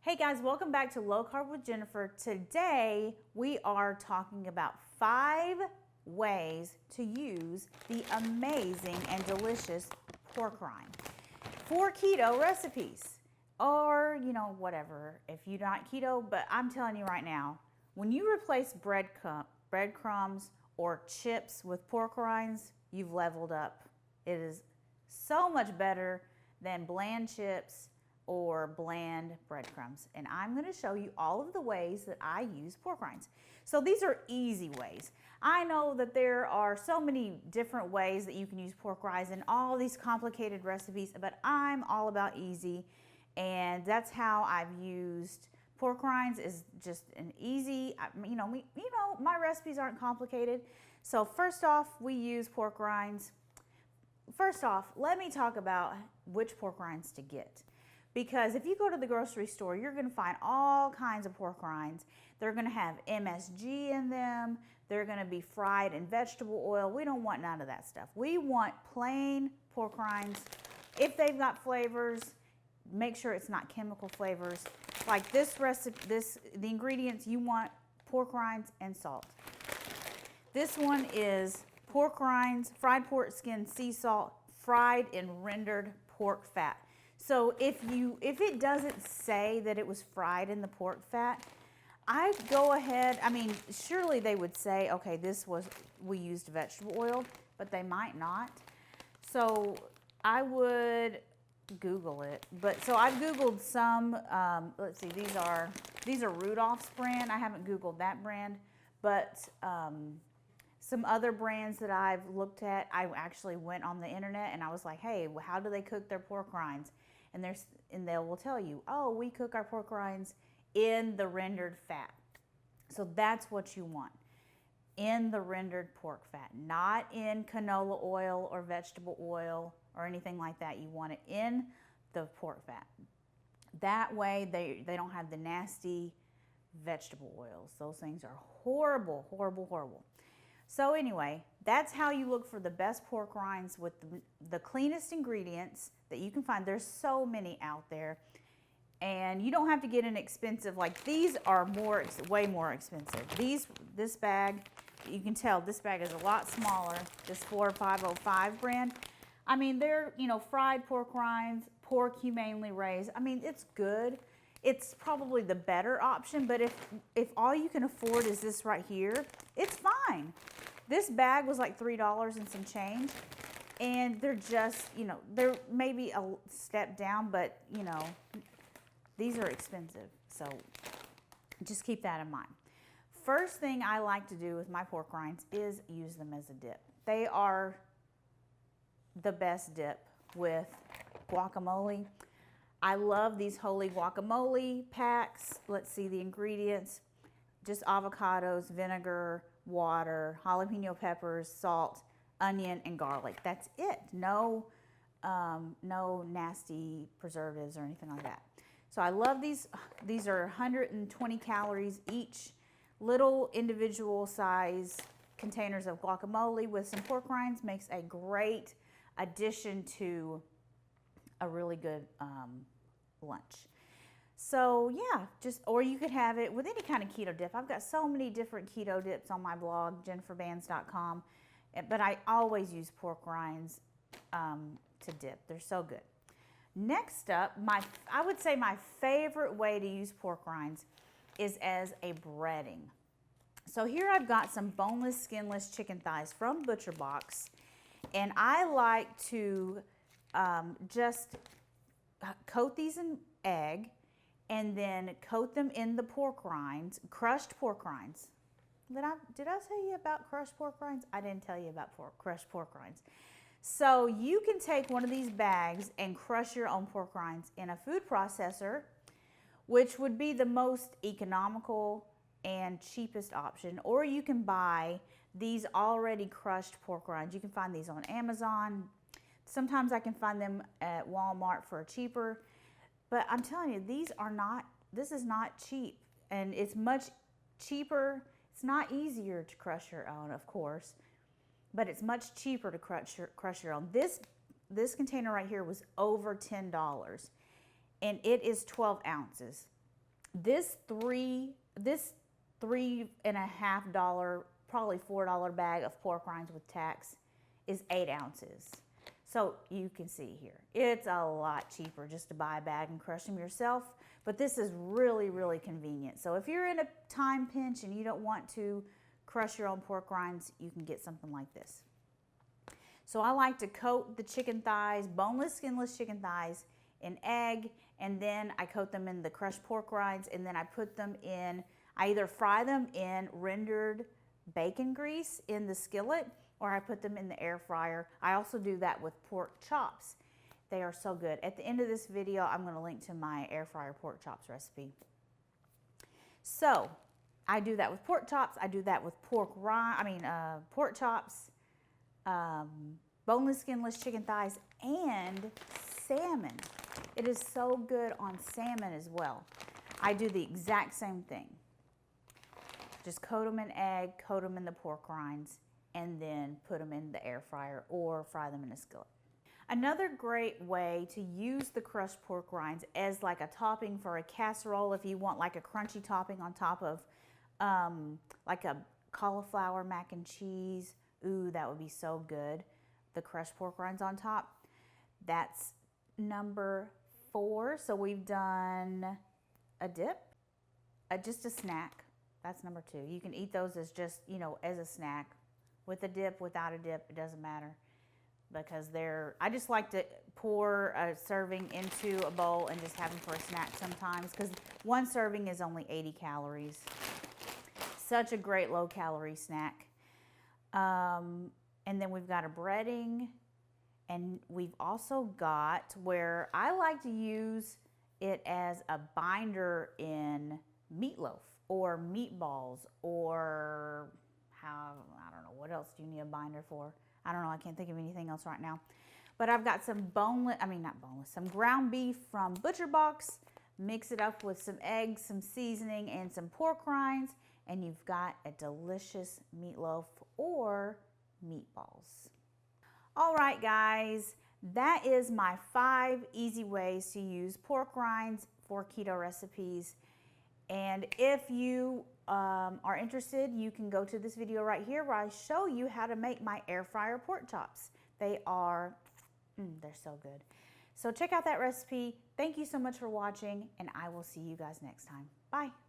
Hey guys, welcome back to Low Carb with Jennifer. Today we are talking about 5 ways to use the amazing and delicious pork rind for keto recipes. Or, whatever, if you're not keto, but I'm telling you right now, when you replace breadcrumbs or chips with pork rinds, you've leveled up. It is so much better than bland chips or bland breadcrumbs. And I'm going to show you all of the ways that I use pork rinds. So these are easy ways. I know that there are so many different ways that you can use pork rinds and all these complicated recipes, but I'm all about easy. And that's how I've used pork rinds, is just an easy, my recipes aren't complicated. So first off, we use pork rinds. First off, let me talk about which pork rinds to get. Because if you go to the grocery store, you're going to find all kinds of pork rinds. They're going to have MSG in them. They're going to be fried in vegetable oil. We don't want none of that stuff. We want plain pork rinds. If they've got flavors, make sure it's not chemical flavors. Like this recipe, the ingredients you want: pork rinds and salt. This one is pork rinds, fried pork skin, sea salt, fried in rendered pork fat. So if it doesn't say that it was fried in the pork fat, I'd go ahead, surely they would say, okay, we used vegetable oil, but they might not. So I would Google it. But so I've Googled some, let's see, these are Rudolph's brand. I haven't Googled that brand, but some other brands that I've looked at, I actually went on the internet and I was like, hey, how do they cook their pork rinds? And they will tell you, oh, we cook our pork rinds in the rendered fat. So that's what you want, in the rendered pork fat, not in canola oil or vegetable oil or anything like that. You want it in the pork fat. That way they don't have the nasty vegetable oils. Those things are horrible, horrible, horrible. So anyway, that's how you look for the best pork rinds with the cleanest ingredients that you can find. There's so many out there. And you don't have to get an expensive, like these are way more expensive. This bag, you can tell this bag is a lot smaller, this 4505 brand. They're, fried pork rinds, pork humanely raised. It's good. It's probably the better option, but if all you can afford is this right here, it's fine. This bag was like $3 and some change, and they're just, they're maybe a step down, but, these are expensive, so just keep that in mind. First thing I like to do with my pork rinds is use them as a dip. They are the best dip with guacamole. I love these holy guacamole packs. Let's see the ingredients: just avocados, vinegar, water, jalapeno peppers, salt, onion, and garlic. That's it. No nasty preservatives or anything like that. So I love these. These are 120 calories each. Little individual size containers of guacamole with some pork rinds makes a great addition to a really good lunch. So yeah, or you could have it with any kind of keto dip. I've got so many different keto dips on my blog, jenniferbands.com, but I always use pork rinds to dip. They're so good. Next up, I would say my favorite way to use pork rinds is as a breading. So here I've got some boneless, skinless chicken thighs from Butcher Box, and I like to just coat these in egg and then coat them in the pork rinds, crushed pork rinds. Did I tell you about crushed pork rinds? I didn't tell you about crushed pork rinds. So you can take one of these bags and crush your own pork rinds in a food processor, which would be the most economical and cheapest option. Or you can buy these already crushed pork rinds. You can find these on Amazon. Sometimes I can find them at Walmart for cheaper. But I'm telling you, this is not cheap. And it's much cheaper. It's not easier to crush your own, of course, but it's much cheaper to crush your own. This container right here was over $10, and it is 12 ounces. This $3.50, probably $4 bag of pork rinds with tax is 8 ounces. So you can see here, it's a lot cheaper just to buy a bag and crush them yourself, but this is really, really convenient. So if you're in a time pinch and you don't want to crush your own pork rinds, you can get something like this. So I like to coat the chicken thighs, boneless, skinless chicken thighs, in egg, and then I coat them in the crushed pork rinds, and then I put them in, I either fry them in rendered bacon grease in the skillet, or I put them in the air fryer. I also do that with pork chops. They are so good. At the end of this video, I'm going to link to my air fryer pork chops recipe. So I do that with pork chops. I do that with pork chops, boneless, skinless chicken thighs, and salmon. It is so good on salmon as well. I do the exact same thing. Just coat them in egg, coat them in the pork rinds, and then put them in the air fryer or fry them in a skillet. Another great way to use the crushed pork rinds as like a topping for a casserole, if you want like a crunchy topping on top of like a cauliflower mac and cheese. Ooh, that would be so good. The crushed pork rinds on top. That's number 4. So we've done a dip, just a snack. That's number 2. You can eat those as just, as a snack. With a dip, without a dip, it doesn't matter. Because I just like to pour a serving into a bowl and just have them for a snack sometimes. Because one serving is only 80 calories. Such a great low calorie snack. And then we've got a breading. And we've also got where I like to use it as a binder in meatloaf or meatballs or I don't know, what else do you need a binder for? I don't know, I can't think of anything else right now. But I've got some some ground beef from Butcher Box. Mix it up with some eggs, some seasoning, and some pork rinds, and you've got a delicious meatloaf or meatballs. All right, guys, that is my 5 easy ways to use pork rinds for keto recipes. And if you are interested, you can go to this video right here where I show you how to make my air fryer pork chops. They're so good. So check out that recipe. Thank you so much for watching, and I will see you guys next time. Bye.